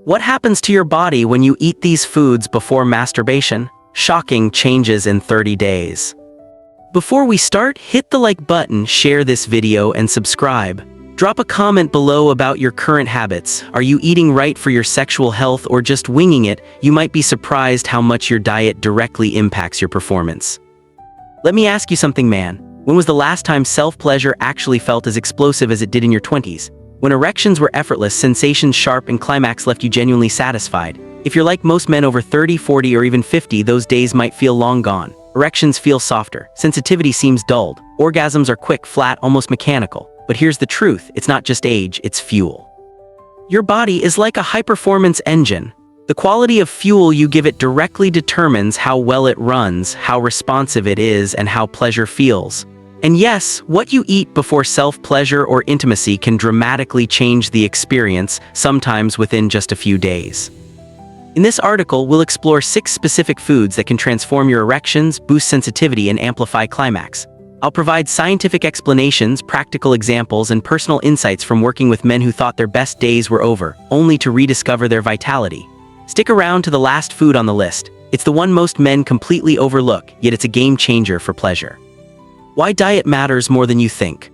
What happens to your body when you eat these foods before masturbation? Shocking changes in 30 days. Before we start, hit the like button, share this video, and subscribe. Drop a comment below about your current habits. Are you eating right for your sexual health or just winging it? You might be surprised how much your diet directly impacts your performance. Let me ask you something, man. When was the last time self-pleasure actually felt as explosive as it did in your 20s? When erections were effortless, sensations sharp, and climax left you genuinely satisfied. If you're like most men over 30, 40, or even 50, those days might feel long gone. Erections feel softer. Sensitivity seems dulled. Orgasms are quick, flat, almost mechanical. But here's the truth. It's not just age, it's fuel. Your body is like a high-performance engine. The quality of fuel you give it directly determines how well it runs, how responsive it is, and how pleasure feels. And yes, what you eat before self-pleasure or intimacy can dramatically change the experience, sometimes within just a few days. In this article, we'll explore 6 specific foods that can transform your erections, boost sensitivity, and amplify climax. I'll provide scientific explanations, practical examples, and personal insights from working with men who thought their best days were over, only to rediscover their vitality. Stick around to the last food on the list. It's the one most men completely overlook, yet it's a game changer for pleasure. Why diet matters more than you think.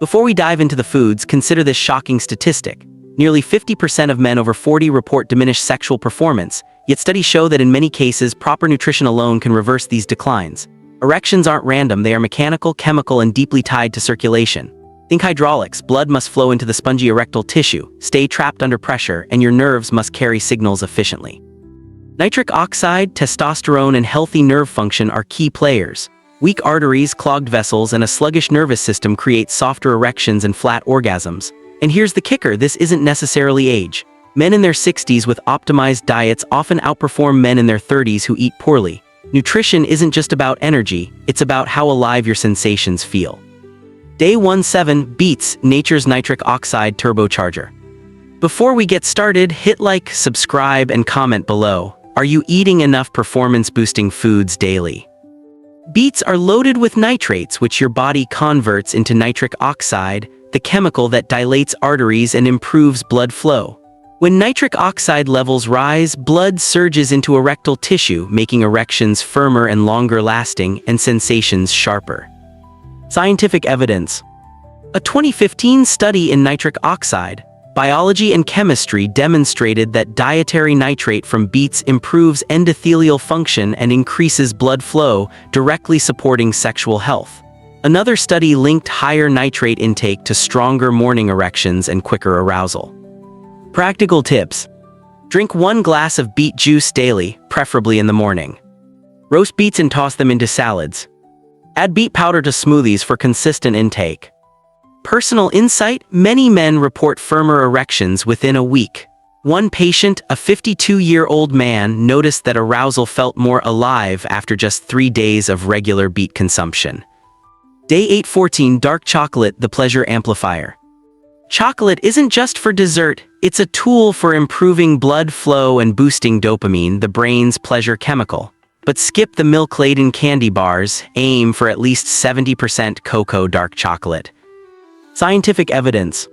Before we dive into the foods, consider this shocking statistic. Nearly 50% of men over 40 report diminished sexual performance, yet studies show that in many cases, proper nutrition alone can reverse these declines. Erections aren't random, they are mechanical, chemical, and deeply tied to circulation. Think hydraulics. Blood must flow into the spongy erectile tissue, stay trapped under pressure, and your nerves must carry signals efficiently. Nitric oxide, testosterone, and healthy nerve function are key players. Weak arteries, clogged vessels, and a sluggish nervous system create softer erections and flat orgasms. And here's the kicker, this isn't necessarily age. Men in their 60s with optimized diets often outperform men in their 30s who eat poorly. Nutrition isn't just about energy, it's about how alive your sensations feel. Day 17, Beets, nature's nitric oxide turbocharger. Before we get started, hit like, subscribe, and comment below. Are you eating enough performance-boosting foods daily? Beets are loaded with nitrates, which your body converts into nitric oxide, the chemical that dilates arteries and improves blood flow. When nitric oxide levels rise, blood surges into erectile tissue, making erections firmer and longer lasting, and sensations sharper. Scientific evidence. A 2015 study in nitric oxide, biology and chemistry demonstrated that dietary nitrate from beets improves endothelial function and increases blood flow, directly supporting sexual health. Another study linked higher nitrate intake to stronger morning erections and quicker arousal. Practical tips. Drink 1 glass of beet juice daily, preferably in the morning. Roast beets and toss them into salads. Add beet powder to smoothies for consistent intake. Personal insight: many men report firmer erections within a week. One patient, a 52-year-old man, noticed that arousal felt more alive after just 3 days of regular beet consumption. Day 14, dark chocolate, the pleasure amplifier. Chocolate isn't just for dessert, it's a tool for improving blood flow and boosting dopamine, the brain's pleasure chemical. But skip the milk-laden candy bars, aim for at least 70% cocoa dark chocolate. Scientific evidence.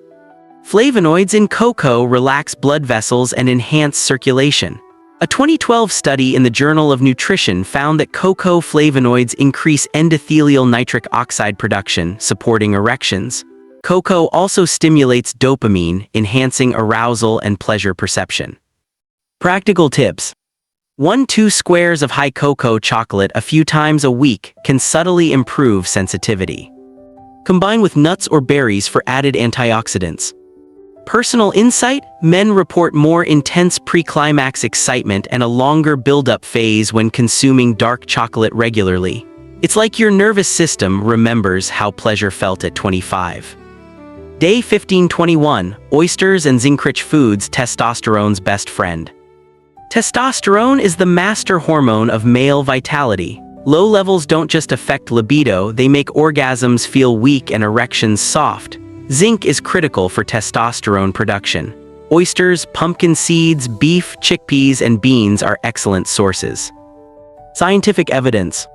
Flavonoids in cocoa relax blood vessels and enhance circulation. A 2012 study in the Journal of Nutrition found that cocoa flavonoids increase endothelial nitric oxide production, supporting erections. Cocoa also stimulates dopamine, enhancing arousal and pleasure perception. Practical tips. 1-2 squares of high cocoa chocolate a few times a week can subtly improve sensitivity. Combine with nuts or berries for added antioxidants. Personal insight: men report more intense pre-climax excitement and a longer build-up phase when consuming dark chocolate regularly. It's like your nervous system remembers how pleasure felt at 25. Day 15-21, oysters and zinc-rich foods, testosterone's best friend. Testosterone is the master hormone of male vitality. Low levels don't just affect libido, they make orgasms feel weak and erections soft. Zinc is critical for testosterone production. Oysters, pumpkin seeds, beef, chickpeas, and beans are excellent sources. Scientific evidence.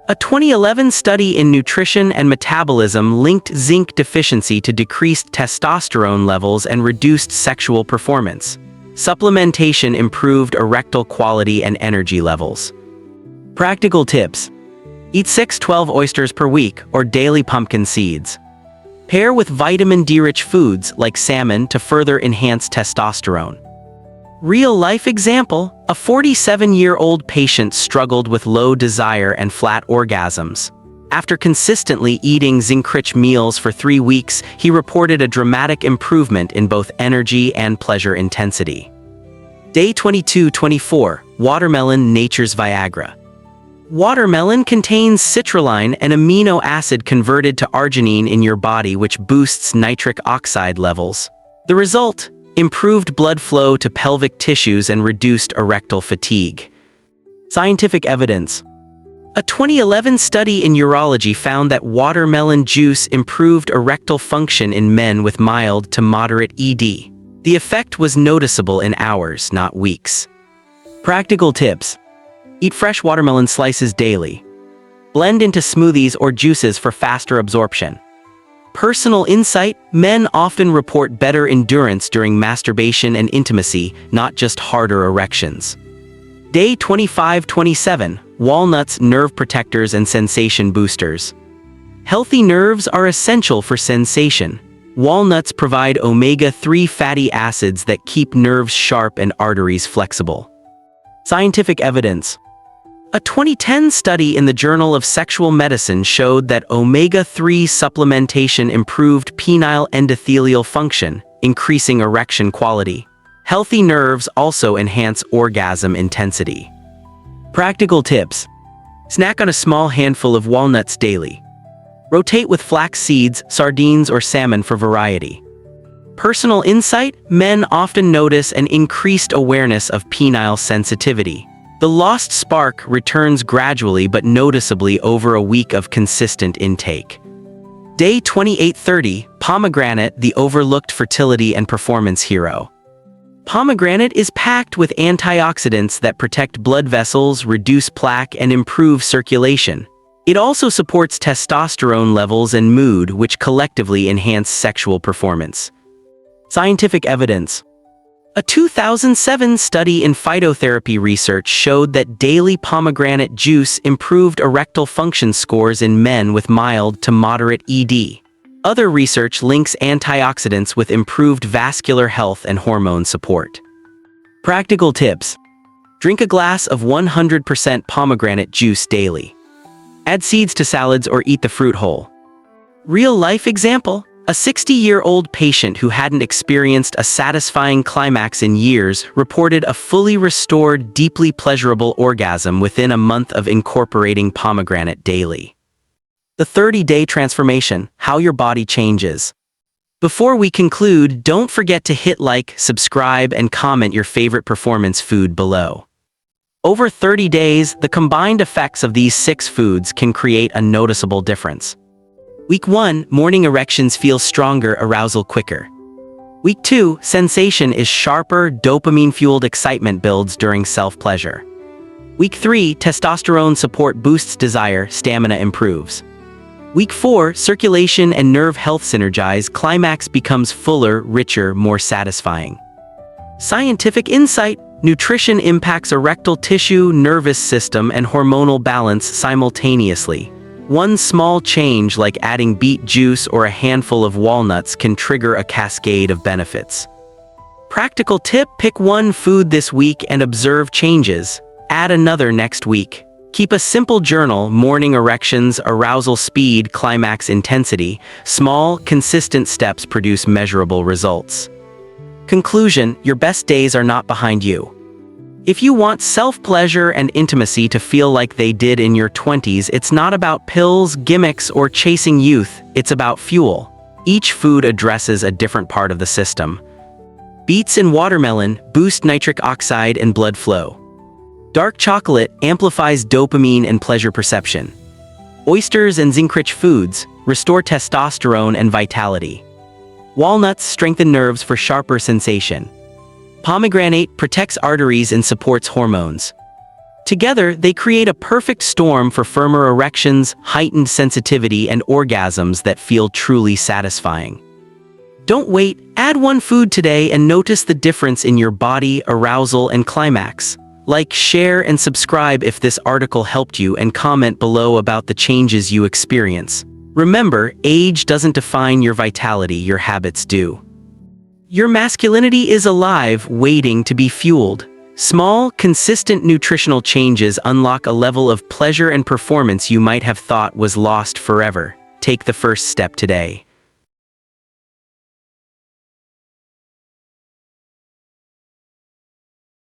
A 2011 study in nutrition and metabolism linked zinc deficiency to decreased testosterone levels and reduced sexual performance. Supplementation improved erectile quality and energy levels. Practical tips. Eat 6-12 oysters per week or daily pumpkin seeds. Pair with vitamin D-rich foods like salmon to further enhance testosterone. Real-life example, a 47-year-old patient struggled with low desire and flat orgasms. After consistently eating zinc-rich meals for 3 weeks, he reported a dramatic improvement in both energy and pleasure intensity. Day 22-24, Watermelon, Nature's Viagra. Watermelon contains citrulline, an amino acid converted to arginine in your body, which boosts nitric oxide levels. The result? Improved blood flow to pelvic tissues and reduced erectile fatigue. Scientific evidence. A 2011 study in urology found that watermelon juice improved erectile function in men with mild to moderate ED. The effect was noticeable in hours, not weeks. Practical tips. Eat fresh watermelon slices daily. Blend into smoothies or juices for faster absorption. Personal insight: men often report better endurance during masturbation and intimacy, not just harder erections. Day 25-27, walnuts, nerve protectors and sensation boosters. Healthy nerves are essential for sensation. Walnuts provide omega-3 fatty acids that keep nerves sharp and arteries flexible. Scientific evidence. A 2010 study in the Journal of Sexual Medicine showed that omega-3 supplementation improved penile endothelial function, increasing erection quality. Healthy nerves also enhance orgasm intensity. Practical tips. Snack on a small handful of walnuts daily. Rotate with flax seeds, sardines, or salmon for variety. Personal insight: men often notice an increased awareness of penile sensitivity. The lost spark returns gradually but noticeably over a week of consistent intake. Day 28-30, pomegranate, the overlooked fertility and performance hero. Pomegranate is packed with antioxidants that protect blood vessels, reduce plaque, and improve circulation. It also supports testosterone levels and mood, which collectively enhance sexual performance. Scientific evidence. A 2007 study in phytotherapy research showed that daily pomegranate juice improved erectile function scores in men with mild to moderate ED. Other research links antioxidants with improved vascular health and hormone support. Practical tips. Drink a glass of 100% pomegranate juice daily. Add seeds to salads or eat the fruit whole. Real-life example. A 60-year-old patient who hadn't experienced a satisfying climax in years reported a fully restored, deeply pleasurable orgasm within a month of incorporating pomegranate daily. The 30-day transformation: how your body changes. Before we conclude, don't forget to hit like, subscribe, and comment your favorite performance food below. Over 30 days, the combined effects of these 6 foods can create a noticeable difference. Week 1, morning erections feel stronger, arousal quicker. Week 2, sensation is sharper, dopamine-fueled excitement builds during self-pleasure. Week 3, testosterone support boosts desire, stamina improves. Week 4, circulation and nerve health synergize, climax becomes fuller, richer, more satisfying. Scientific insight: nutrition impacts erectile tissue, nervous system, and hormonal balance simultaneously. One small change, like adding beet juice or a handful of walnuts, can trigger a cascade of benefits. Practical tip: pick one food this week and observe changes. Add another next week. Keep a simple journal: morning erections, arousal speed, climax intensity. Small, consistent steps produce measurable results. Conclusion: your best days are not behind you. If you want self-pleasure and intimacy to feel like they did in your 20s, it's not about pills, gimmicks, or chasing youth, it's about fuel. Each food addresses a different part of the system. Beets and watermelon boost nitric oxide and blood flow. Dark chocolate amplifies dopamine and pleasure perception. Oysters and zinc-rich foods restore testosterone and vitality. Walnuts strengthen nerves for sharper sensation. Pomegranate protects arteries and supports hormones. Together, they create a perfect storm for firmer erections, heightened sensitivity, and orgasms that feel truly satisfying. Don't wait, add one food today and notice the difference in your body, arousal, and climax. Like, share, and subscribe if this article helped you, and comment below about the changes you experience. Remember, age doesn't define your vitality, your habits do. Your masculinity is alive, waiting to be fueled. Small, consistent nutritional changes unlock a level of pleasure and performance you might have thought was lost forever. Take the first step today.